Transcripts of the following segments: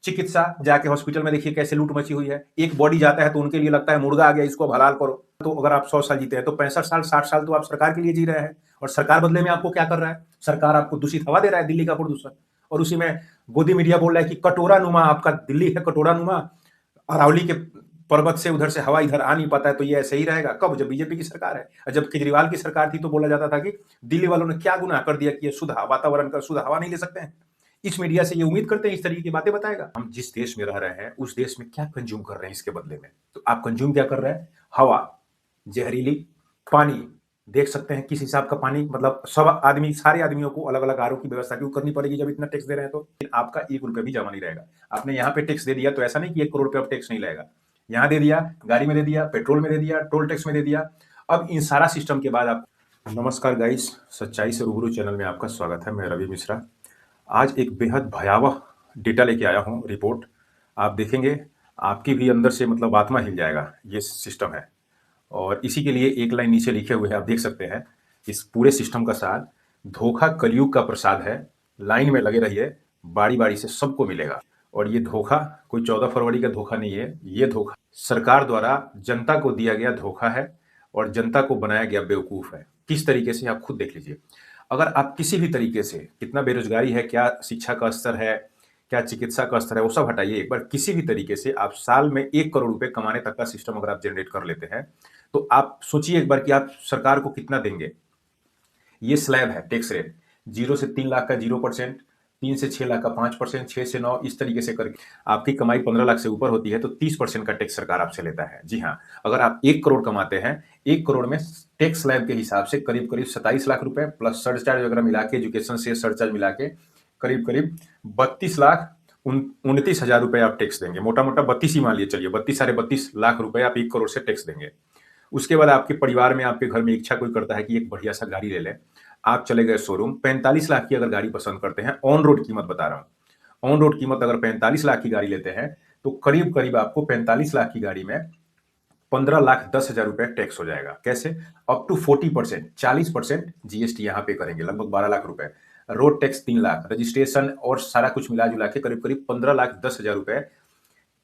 चिकित्सा जाके हॉस्पिटल में देखिए कैसे लूट मची हुई है। एक बॉडी जाता है तो उनके लिए लगता है मुर्गा आ गया, इसको अब हलाल करो। तो अगर आप 100 साल जीते हैं तो 65 साल 60 साल तो आप सरकार के लिए जी रहे हैं, और सरकार बदले में आपको क्या कर रहा है? सरकार आपको दूषित हवा दे रहा है, दिल्ली का प्रदूषण। और उसी में गोदी मीडिया बोल रहा है कि कटोरा नुमा आपका दिल्ली है, कटोरा नुमा। अरावली के पर्वत से उधर से हवा इधर आ नहीं पाता है, तो ये ऐसे ही रहेगा कब? जब बीजेपी की सरकार है। और जब केजरीवाल की सरकार थी तो बोला जाता था कि दिल्ली वालों ने क्या गुनाह कर दिया कि ये शुद्ध वातावरण का शुद्ध हवा नहीं ले सकते हैं। इस मीडिया से ये उम्मीद करते हैं इस तरीके की बातें बताएगा। हम जिस देश में रह रहे हैं उस देश में क्या कंज्यूम कर रहे हैं इसके बदले में? तो आप कंज्यूम क्या कर रहे हैं? हवा, जहरीली पानी। देख सकते हैं किस हिसाब का पानी, मतलब सब आदमी, सारे आदमियों को अलग अलग आरओ की व्यवस्था क्यों करनी पड़ेगी जब इतना टैक्स दे रहे हैं तो? आपका 1 रुपया भी जमा नहीं रहेगा। आपने यहाँ पे टैक्स दे दिया तो ऐसा नहीं कि 1 करोड़ रुपया टैक्स नहीं लगेगा। यहाँ दे दिया, गाड़ी में दे दिया, पेट्रोल में दे दिया, टोल टैक्स में दे दिया। अब इन सारा सिस्टम के बाद आप। नमस्कार गाइस, सच्चाई से रूबरू चैनल में आपका स्वागत है। मैं रवि मिश्रा। आज एक बेहद भयावह डेटा लेके आया हूँ, रिपोर्ट। आप देखेंगे आपकी भी अंदर से मतलब आत्मा हिल जाएगा। ये सिस्टम है, और इसी के लिए एक लाइन नीचे लिखे हुए हैं, आप देख सकते हैं। इस पूरे सिस्टम का सार, धोखा कलयुग का प्रसाद है। लाइन में लगे रहिए, बारी बारी से सबको मिलेगा। और ये धोखा कोई 14 फरवरी का धोखा नहीं है, ये धोखा सरकार द्वारा जनता को दिया गया धोखा है, और जनता को बनाया गया बेवकूफ है। किस तरीके से, आप खुद देख लीजिए। अगर आप किसी भी तरीके से, कितना बेरोजगारी है, क्या शिक्षा का स्तर है, क्या चिकित्सा का स्तर है, वो सब हटाइए। एक बार किसी भी तरीके से आप साल में 1 करोड़ रुपए कमाने तक का सिस्टम अगर आप जनरेट कर लेते हैं, तो आप सोचिए एक बार कि आप सरकार को कितना देंगे। ये स्लैब है टैक्स रेट, 0 से 3 लाख का 0%, 3 से 6 लाख का 5%, 6 से 9, इस तरीके से करके आपकी कमाई 15 लाख से ऊपर होती है तो 30% का टैक्स सरकार आपसे लेता है। जी हाँ, अगर आप 1 करोड़ कमाते हैं, 1 करोड़ में टैक्स स्लैब के हिसाब से करीब करीब 27 लाख रुपए प्लस सरचार्ज वगैरह मिला के, एजुकेशन से सरचार्ज मिला के करीब करीब 32 लाख 29 हजार रुपए आप टैक्स देंगे। मोटा मोटा 32 ही मान लिए चलिए, 32-32.5 लाख रुपए आप 1 करोड़ से टैक्स देंगे। उसके बाद आपके परिवार में, आपके घर में इच्छा कोई करता है कि एक बढ़िया सा गाड़ी ले लें। आप चले गए शोरूम, 45 लाख की अगर गाड़ी पसंद करते हैं, ऑन रोड कीमत बता रहा हूं, ऑन रोड कीमत अगर 45 लाख की गाड़ी लेते हैं तो करीब करीब आपको 45 लाख की गाड़ी में 15,10,000 रुपए टैक्स हो जाएगा। कैसे? अप टू 40%, 40% जीएसटी यहाँ पे करेंगे, लगभग 12 लाख रुपए। रोड टैक्स 3 लाख, रजिस्ट्रेशन और सारा कुछ मिला जुला के करीब करीब 15,10,000 रुपए,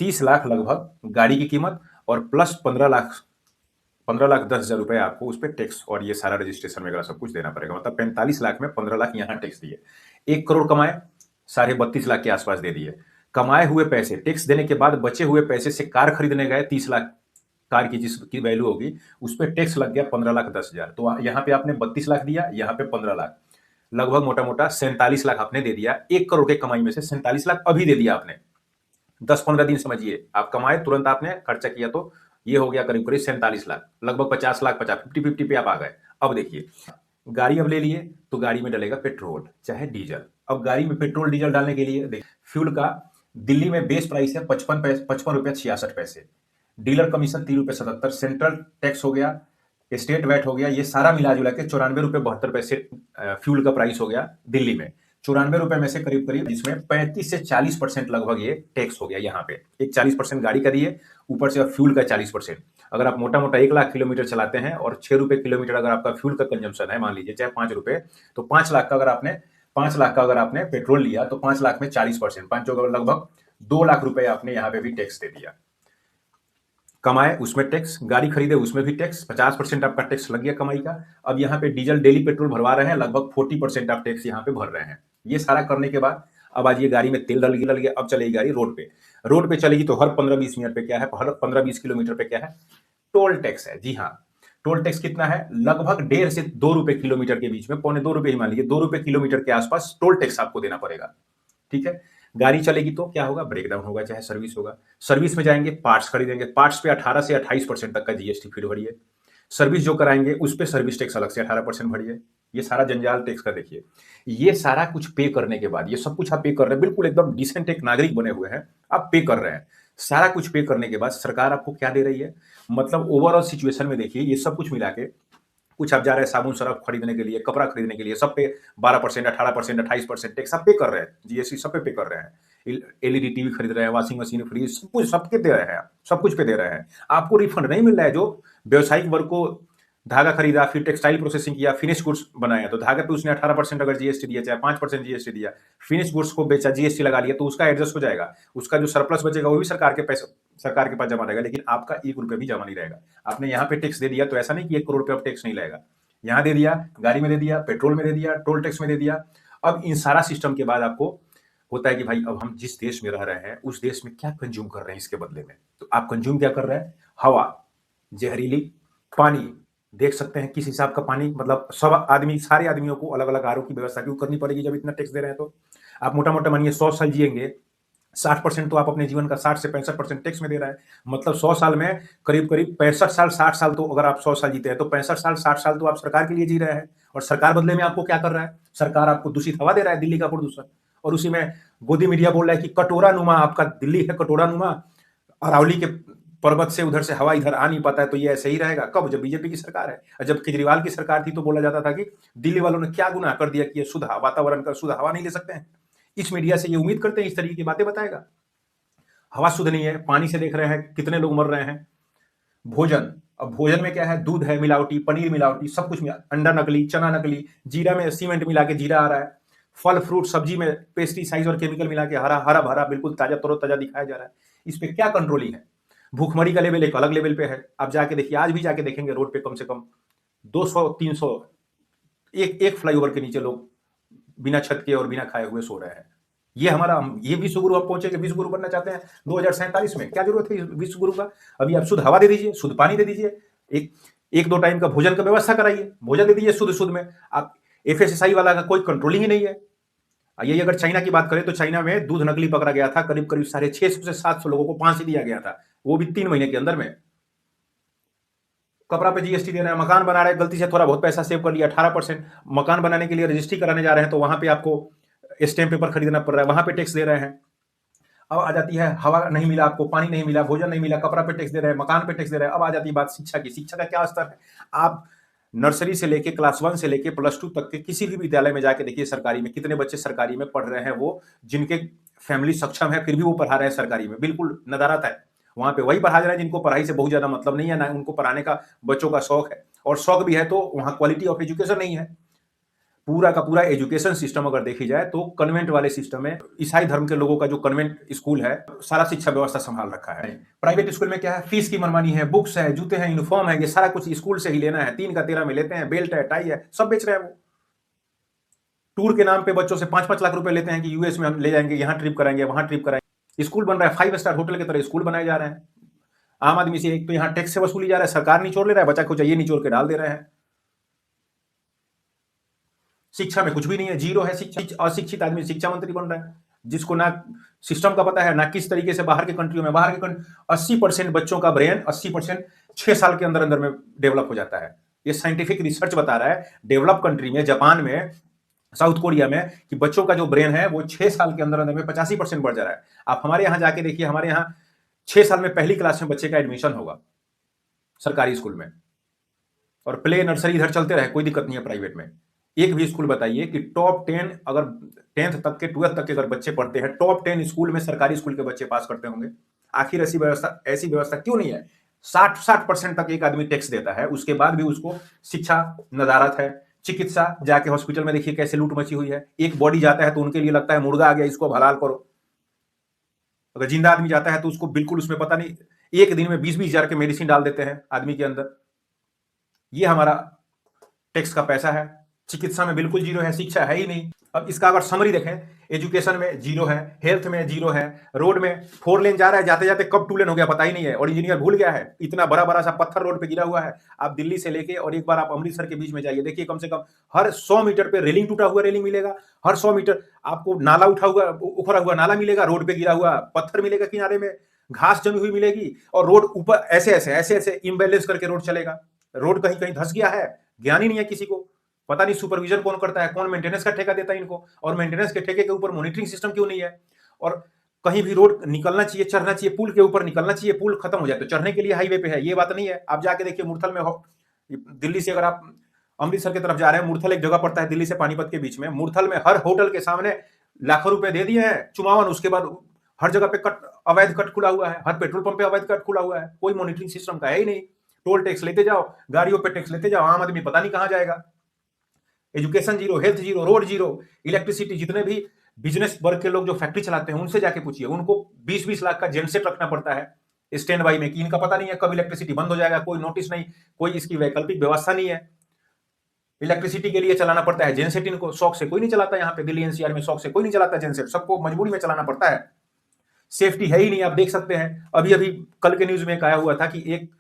30 लाख लगभग गाड़ी की कीमत, और प्लस 15,10,000 रुपए आपको उस पर टैक्स और ये सारा रजिस्ट्रेशन वगैरह सब कुछ देना पड़ेगा। मतलब 45 लाख में 15 लाख यहाँ टैक्स दिए। 1 करोड़ कमाए, 32.5 लाख के आसपास दे दिए। कमाए हुए पैसे, टैक्स देने के बाद बचे हुए पैसे से कार खरीदने गए, 30 लाख कार की जिसकी वैल्यू होगी, उस पर टैक्स लग गया 15,10,000। तो यहाँ पे आपने 32 लाख दिया, यहाँ पे 15 लाख, लगभग मोटा मोटा 47 लाख आपने दे दिया। 1 करोड़ के कमाई में से 47 लाख अभी दे दिया आपने। 10-15 दिन समझिए, आप कमाए तुरंत आपने खर्चा किया तो ये हो गया करीब करीब 47 लाख, लगभग 50 लाख, 50-50 पे आप आ गए। अब देखिए, गाड़ी अब ले लिए तो गाड़ी में डलेगा पेट्रोल चाहे डीजल। अब गाड़ी में पेट्रोल डीजल डालने के लिए देखिए, फ्यूल का दिल्ली में बेस प्राइस है 55 रुपए 66 पैसे, डीलर कमीशन 3 रुपए 77, सेंट्रल टैक्स हो गया, स्टेट वैट हो गया, ये सारा मिला जुला के 94 रुपए 72 पैसे फ्यूल का प्राइस हो गया दिल्ली में। 94 रुपए में से करीब करीब जिसमें 35 से 40% लगभग ये टैक्स हो गया। यहाँ पे एक 40% गाड़ी का दिए, ऊपर से फ्यूल का 40%। अगर आप मोटा मोटा 1 लाख किलोमीटर चलाते हैं और 6 रुपए किलोमीटर अगर आपका फ्यूल का कंजम्पशन है, मान लीजिए चाहे 5 रुपए, तो 5 लाख का अगर आपने पेट्रोल लिया तो 5 लाख में 40%, 5 लगभग 2 लाख रुपए आपने यहाँ पे भी टैक्स दे दिया। कमाए उसमें टैक्स, गाड़ी खरीदे उसमें भी टैक्स, 50% आपका टैक्स लग गया कमाई का। अब यहाँ पे डीजल डेली पेट्रोल भरवा रहे हैं, लगभग 40% आप टैक्स यहाँ पे भर रहे हैं। ये सारा करने के बाद अब आज ये गाड़ी में तेल डल गया, अब चलेगी गाड़ी रोड पे। रोड पे चलेगी तो हर 15-20 मिनट पे क्या है, हर 15-20 किलोमीटर पे क्या है, टोल टैक्स है। जी हाँ, टोल टैक्स कितना है? लगभग 1.5 से 2 रुपए किलोमीटर के बीच में, 2.25 रुपए ही मान लीजिए, 2 रुपए किलोमीटर के आसपास टोल टैक्स आपको देना पड़ेगा। ठीक है, गाड़ी चलेगी तो क्या होगा, ब्रेकडाउन होगा चाहे सर्विस होगा। सर्विस में जाएंगे, पार्ट्स खरीदेंगे, पार्ट्स पे 18 से 28% तक का जीएसटी फिर भरिए। सर्विस जो कराएंगे उस पे सर्विस टैक्स अलग से 18% भरिए। ये सारा जंजाल टैक्स का देखिए। ये सारा कुछ पे करने के बाद, ये सब कुछ आप पे कर रहे हैं, बिल्कुल एकदम डिसेंट एक नागरिक बने हुए हैं, आप पे कर रहे हैं। सारा कुछ पे करने के बाद सरकार आपको क्या दे रही है? मतलब ओवरऑल सिचुएशन में देखिए, ये सब कुछ मिला के कुछ आप जा रहे हैं साबुन सरफ खरीदने के लिए, कपड़ा खरीदने के लिए, सब पे 12%, 18%, 28% टैक्स सब पे कर रहे हैं। जीएसटी सब पे कर रहे हैं। एलईडी टीवी खरीद रहे हैं, वॉशिंग मशीन, फ्रिज, सब कुछ सबके दे रहे हैं, सब कुछ पे दे रहे हैं। आपको रिफंड नहीं मिल रहा है। जो व्यवसायिक वर्ग को धागा खरीदा, फिर टेक्सटाइल प्रोसेसिंग किया, फिनिश गुड्स बनाया, तो धागे पे उसने 18% अगर जीएसटी दिया, चाहे 5% जीएसटी दिया, फिनिश गुड्स को बेचा, जीएसटी लगा लिया, तो उसका एडजस्ट हो जाएगा। उसका जो सरप्लस बचेगा वो भी सरकार के पास जमा रहेगा, लेकिन आपका 1 रुपया भी जमा नहीं रहेगा। आपने यहाँ पे टैक्स दे दिया, तो ऐसा नहीं कि 1 करोड़ रुपया अब टैक्स नहीं लगेगा। यहाँ दे दिया, गाड़ी में दे दिया, पेट्रोल में दे दिया, टोल टैक्स में दे दिया। अब इन सारा सिस्टम के बाद आपको होता है कि भाई अब हम जिस देश में रह रहे हैं, उस देश में क्या कंज्यूम कर रहे हैं इसके बदले में। तो आप कंज्यूम क्या कर रहे हैं? हवा, जहरीली पानी, देख सकते हैं किस हिसाब का पानी, मतलब सारे आदमियों को अलग अलग आर की व्यवस्था क्यों करनी पड़ेगी जब इतना टैक्स दे रहे हैं। तो आप मोटा मोटा मानिए 100 साल जिएंगे, 60% तो आप अपने जीवन का 60 से 65% टैक्स में दे रहा है। मतलब 100 साल में करीब करीब 65 साल 60 साल, तो अगर आप 100 साल जीते हैं तो 65 साल 60 साल तो आप सरकार के लिए जी रहे हैं। और सरकार बदले में आपको क्या कर रहा है? सरकार आपको दूषित हवा दे रहा है, दिल्ली का प्रदूषण। और उसी में गोदी मीडिया बोल रहा है कि कटोरा नुमा आपका दिल्ली है, कटोरा नुमा, अरावली के पर्वत से उधर से हवा इधर आ नहीं पाता है। तो ये ऐसे ही रहेगा कब? जब बीजेपी की सरकार है। और जब केजरीवाल की सरकार थी तो बोला जाता था कि दिल्ली वालों ने क्या गुनाह कर दिया कि ये शुद्ध वातावरण का शुद्ध हवा नहीं ले सकते हैं। इस मीडिया से ये उम्मीद करते हैं इस तरीके की बातें बताएगा। हवा शुद्ध नहीं है, पानी से देख रहे हैं कितने लोग मर रहे हैं। भोजन, अब भोजन में क्या है? दूध है मिलावटी, पनीर मिलावटी, सब कुछ अंडा नकली, चना नकली, जीरा में सीमेंट मिला के जीरा आ रहा है, फल फ्रूट सब्जी में पेस्टिसाइड और केमिकल मिला के हरा हरा भरा बिल्कुल ताजा तरोताजा दिखाया जा रहा है। इस पे क्या कंट्रोलिंग है? भूखमरी का लेवल एक अलग लेवल पे है। आप जाके देखिए, आज भी जाके देखेंगे रोड पे कम से कम 200-300 एक फ्लाईओवर के नीचे लोग बिना छत के और बिना खाए हुए सो रहे हैं। ये विश्व गुरु, आप पहुंचे विश्व गुरु बनना चाहते हैं 2047 में, क्या जरूरत है विश्व गुरु का? अभी आप शुद्ध हवा दे दीजिए, शुद्ध पानी दे दीजिए, एक दो टाइम का भोजन का व्यवस्था कराइए, भोजन दे दीजिए शुद्ध शुद्ध में। आप एफएसएसआई वाला का कोई कंट्रोलिंग ही नहीं है। यही अगर चाइना की बात करें तो चाइना में दूध नकली पकड़ा गया था, करीब करीब 650 से 700 लोगों को फांसी दिया गया था, वो भी 3 महीने के अंदर में। कपड़ा पे जीएसटी दे रहे हैं, मकान बना रहे हैं, गलती से थोड़ा बहुत पैसा सेव कर लिया 18%, मकान बनाने के लिए रजिस्ट्री कराने जा रहे हैं तो वहां पे आपको स्टैम्प पेपर खरीदना पड़ रहा है, वहां पे टैक्स दे रहे हैं। अब आ जाती है हवा नहीं मिला आपको, पानी नहीं मिला, भोजन नहीं मिला, कपड़ा पे टैक्स दे रहे हैं, मकान पे टैक्स दे रहे हैं। अब आ जाती है बात शिक्षा की। शिक्षा का क्या स्तर है? आप नर्सरी से लेके क्लास 1 से लेके +2 तक के किसी भी विद्यालय में जाके देखिए सरकारी में कितने बच्चे सरकारी में पढ़ रहे हैं, वो जिनके फैमिली सक्षम है फिर भी वो पढ़ा रहे हैं सरकारी में, बिल्कुल नदारत है। वहां पे वही पढ़ा जा रहा है जिनको पढ़ाई से बहुत ज्यादा मतलब नहीं है, ना उनको पढ़ाने का बच्चों का शौक है, और शौक भी है तो वहां क्वालिटी ऑफ एजुकेशन नहीं है। पूरा का पूरा एजुकेशन सिस्टम अगर देखी जाए तो कन्वेंट वाले सिस्टम में ईसाई धर्म के लोगों का जो कन्वेंट स्कूल है सारा शिक्षा व्यवस्था संभाल रखा है। प्राइवेट स्कूल में क्या है? फीस की मनमानी है, बुक्स है, जूते हैं, यूनिफॉर्म है, ये सारा कुछ स्कूल से ही लेना है, 3 का 13 में लेते हैं, बेल्ट है, टाई है, सब बेच रहे हैं वो। टूर के नाम पे बच्चों से 5-5 लाख रुपए लेते हैं कि यूएस में हम ले जाएंगे, यहाँ ट्रिप कराएंगे, वहां ट्रिप कराएंगे। स्कूल बन रहा है, 5 स्टार होटल की तरह स्कूल बनाए जा रहे हैं। आम आदमी से एक तो यहाँ टैक्स से वसूली जा रहा है, सरकार निचोड़ ले रहा है, बच्चा को चाहिए निचोड़ के डाल दे रहे हैं। शिक्षा में कुछ भी नहीं है, जीरो है शिक्षा। अशिक्षित आदमी शिक्षा मंत्री बन रहा है, जिसको ना सिस्टम का पता है, ना किस तरीके से बाहर के कंट्रियों में 80% बच्चों का ब्रेन 80% 6 साल के अंदर अंदर में डेवलप हो जाता है। ये साइंटिफिक रिसर्च बता रहा है, डेवलप कंट्री में, जापान में, साउथ कोरिया में, कि बच्चों का जो ब्रेन है वो 6 साल के अंदर अंदर में 85% बढ़ जा रहा है। आप हमारे यहाँ जाके देखिए, हमारे यहाँ 6 साल में पहली क्लास में बच्चे का एडमिशन होगा सरकारी स्कूल में, और प्ले नर्सरी इधर चलते रहे, कोई दिक्कत नहीं है प्राइवेट में। एक भी स्कूल बताइए कि टॉप 10 अगर 10th तक के 12th तक के अगर बच्चे पढ़ते हैं, टॉप 10 स्कूल में सरकारी स्कूल के बच्चे पास करते होंगे। आखिर ऐसी व्यवस्था क्यों नहीं है? 60% तक एक आदमी टैक्स देता है, उसके बाद भी उसको शिक्षा नदारत है। चिकित्सा, जाके हॉस्पिटल में देखिए कैसे लूट मची हुई है। एक बॉडी जाता है तो उनके लिए लगता है मुर्गा आ गया, इसको अब हलाल करो। अगर जिंदा आदमी जाता है तो उसको बिल्कुल उसमें पता नहीं, एक दिन में 20-20 हजार के मेडिसिन डाल देते हैं आदमी के अंदर। ये हमारा टैक्स का पैसा है। चिकित्सा में बिल्कुल जीरो है, शिक्षा है ही नहीं। अब इसका अगर समरी देखें, एजुकेशन में जीरो है, हेल्थ में जीरो है, रोड में 4 लेन जा रहा है, जाते जाते कब 2 लेन हो गया पता ही नहीं है, और इंजीनियर भूल गया है। इतना बड़ा बड़ा सा पत्थर रोड पे गिरा हुआ है। आप दिल्ली से लेके और एक बार आप अमृतसर के बीच में जाइए, देखिए कम से कम हर 100 मीटर पे रेलिंग टूटा हुआ रेलिंग मिलेगा, हर 100 मीटर आपको नाला उखड़ा हुआ नाला मिलेगा, रोड पे गिरा हुआ पत्थर मिलेगा, किनारे में घास जमी हुई मिलेगी, और रोड ऊपर ऐसे ऐसे इम्बैलेंस करके रोड चलेगा। रोड कहीं कहीं धंस गया है, ज्ञान ही नहीं है किसी को, पता नहीं सुपरविजन कौन करता है, कौन मेंटेनेंस का ठेका देता है इनको, और मेंटेनेंस के ठेके के ऊपर मॉनिटरिंग सिस्टम क्यों नहीं है। और कहीं भी रोड निकलना चाहिए, चढ़ना चाहिए, पुल के ऊपर निकलना चाहिए, पुल खत्म हो जाए तो चढ़ने के लिए हाईवे पे है, ये बात नहीं है। आप जाके देखिए मुरथल में, दिल्ली से अगर आप अमृतसर की तरफ जा रहे हैं, मुरथल एक जगह पड़ता है दिल्ली से पानीपत के बीच में, मुरथल में हर होटल के सामने लाखों रुपए दे दिए हैं चुमावन, उसके बाद हर जगह पे अवैध कट खुला हुआ है, हर पेट्रोल पंप पे अवैध कट खुला हुआ है, कोई मॉनिटरिंग सिस्टम का है ही नहीं। टोल टैक्स लेते जाओ, गाड़ियों पे टैक्स लेते जाओ, आम आदमी पता नहीं कहां जाएगा। Education zero, health zero, road zero, electricity. जितने भी बिजनेस वर्ग के लोग जो फैक्ट्री चलाते हैं उनसे जाके पूछिए, उनको 20-20 लाख का जेनसेट रखना पड़ता है स्टैंड बाई में, कि इनका पता नहीं है कब इलेक्ट्रिसिटी बंद हो जाएगा, कोई नोटिस नहीं, कोई इसकी वैकल्पिक व्यवस्था नहीं है। इलेक्ट्रिसिटी के लिए चलाना पड़ता है जेनसेट, इनको शौक से कोई नहीं चलाता, यहाँ पे दिल्ली एनसीआर में शौक से कोई नहीं चलाता जेनसेट, सबको मजबूरी में चलाना पड़ता है। सेफ्टी है ही नहीं, आप देख सकते हैं। अभी अभी कल के न्यूज में एक आया हुआ था कि एक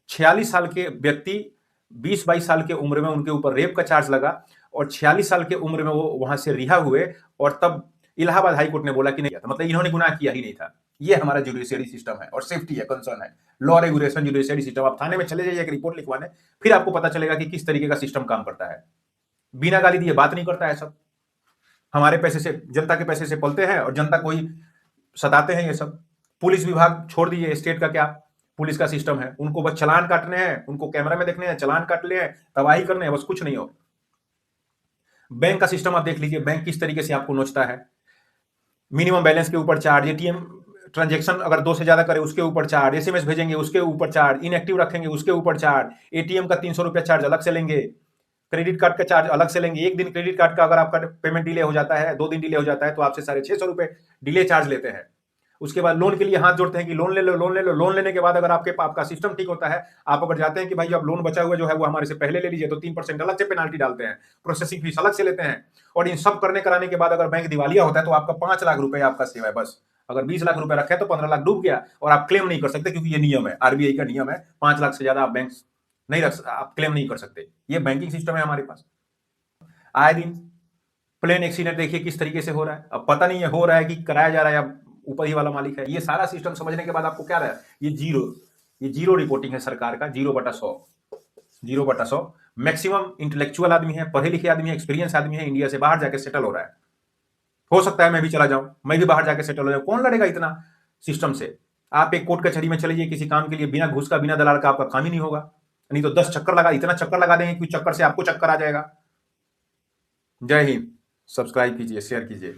46 साल के व्यक्ति 20-22 साल के उम्र में उनके ऊपर रेप का चार्ज लगा, और 46 साल के उम्र में वो वहां से रिहा हुए, और तब इलाहाबाद हाईकोर्ट ने बोला कि नहीं, मतलब इन्होंने गुनाह किया ही नहीं था। ये हमारा जुडिशियरी सिस्टम है, और सेफ्टी है, कंसर्न है, लॉ रेगुलेशन जुडिशियरी सिस्टम। आप थाने में चले जाइए एक रिपोर्ट लिखवाने, फिर आपको पता चलेगा कि किस तरीके का सिस्टम काम करता है। बिना गाली दिए बात नहीं करता है सब, हमारे पैसे से, जनता के पैसे से पलते हैं और जनता को ही सताते हैं ये सब। पुलिस विभाग छोड़ दीजिए, स्टेट का क्या पुलिस का सिस्टम है, उनको बस चालान काटने हैं, उनको कैमरा में देखने हैं, चालान काट ले हैं, तबाही करने हैं, बस कुछ नहीं हो। बैंक का सिस्टम आप देख लीजिए, बैंक किस तरीके से आपको नोचता है। मिनिमम बैलेंस के ऊपर चार्ज, एटीएम ट्रांजेक्शन अगर 2 से ज्यादा करे उसके ऊपर चार्ज, एसएमएस भेजेंगे उसके ऊपर चार्ज, इनएक्टिव रखेंगे उसके ऊपर चार्ज, एटीएम का 300 रुपया चार्ज अलग से लेंगे, क्रेडिट कार्ड का चार्ज अलग से लेंगे। एक दिन क्रेडिट कार्ड का अगर आपका पेमेंट डिले हो जाता है, 2 दिन डिले हो जाता है, तो आपसे 650 रुपए डिले चार्ज लेते हैं। उसके बाद लोन के लिए हाथ जोड़ते हैं कि लोन ले लो, लोन ले लो। लोन लेने के बाद अगर आपका सिस्टम ठीक होता है, आप अगर जाते हैं कि भाई अब लोन बचा हुआ जो है वो हमारे से पहले ले लीजिए, तो 3% अलग से पेनाल्टी डालते हैं, प्रोसेसिंग फीस अलग से लेते हैं। और इन सब करने कराने के बाद अगर बैंक दिवालिया होता है तो आपका 5 लाख रुपए आपका सेवा है बस। अगर 20 लाख रुपए रखे तो 15 लाख डूब गया, और आप क्लेम नहीं कर सकते, क्योंकि ये नियम है, आरबीआई का नियम है, 5 लाख से ज्यादा आप बैंक नहीं रख, आप क्लेम नहीं कर सकते। ये बैंकिंग सिस्टम है हमारे पास। आए दिन प्लेन एक्सीडेंट देखिए किस तरीके से हो रहा है, अब पता नहीं है हो रहा है कि कराया जा रहा है, या ऊपर ही वाला मालिक है। ये सारा सिस्टम समझने के बाद आपको क्या रहा है, ये जीरो रिपोर्टिंग है सरकार का, 0/100 मैक्सिमम इंटेलेक्चुअल आदमी है, पढ़े लिखे आदमी है, एक्सपीरियंस आदमी है, इंडिया से बाहर जाके सेटल हो रहा है। हो सकता है मैं भी चला जाऊं, मैं भी बाहर जाके सेटल हो जाऊं, कौन लड़ेगा इतना सिस्टम से। आप एक कोर्ट कचहरी में चले जाइए किसी काम के लिए, बिना घूस का, बिना दलाल का आपका काम ही नहीं होगा, नहीं तो 10 चक्कर लगा, इतना चक्कर लगा देंगे कि चक्कर से आपको चक्कर आ जाएगा। जय हिंद। सब्सक्राइब कीजिए, शेयर कीजिए।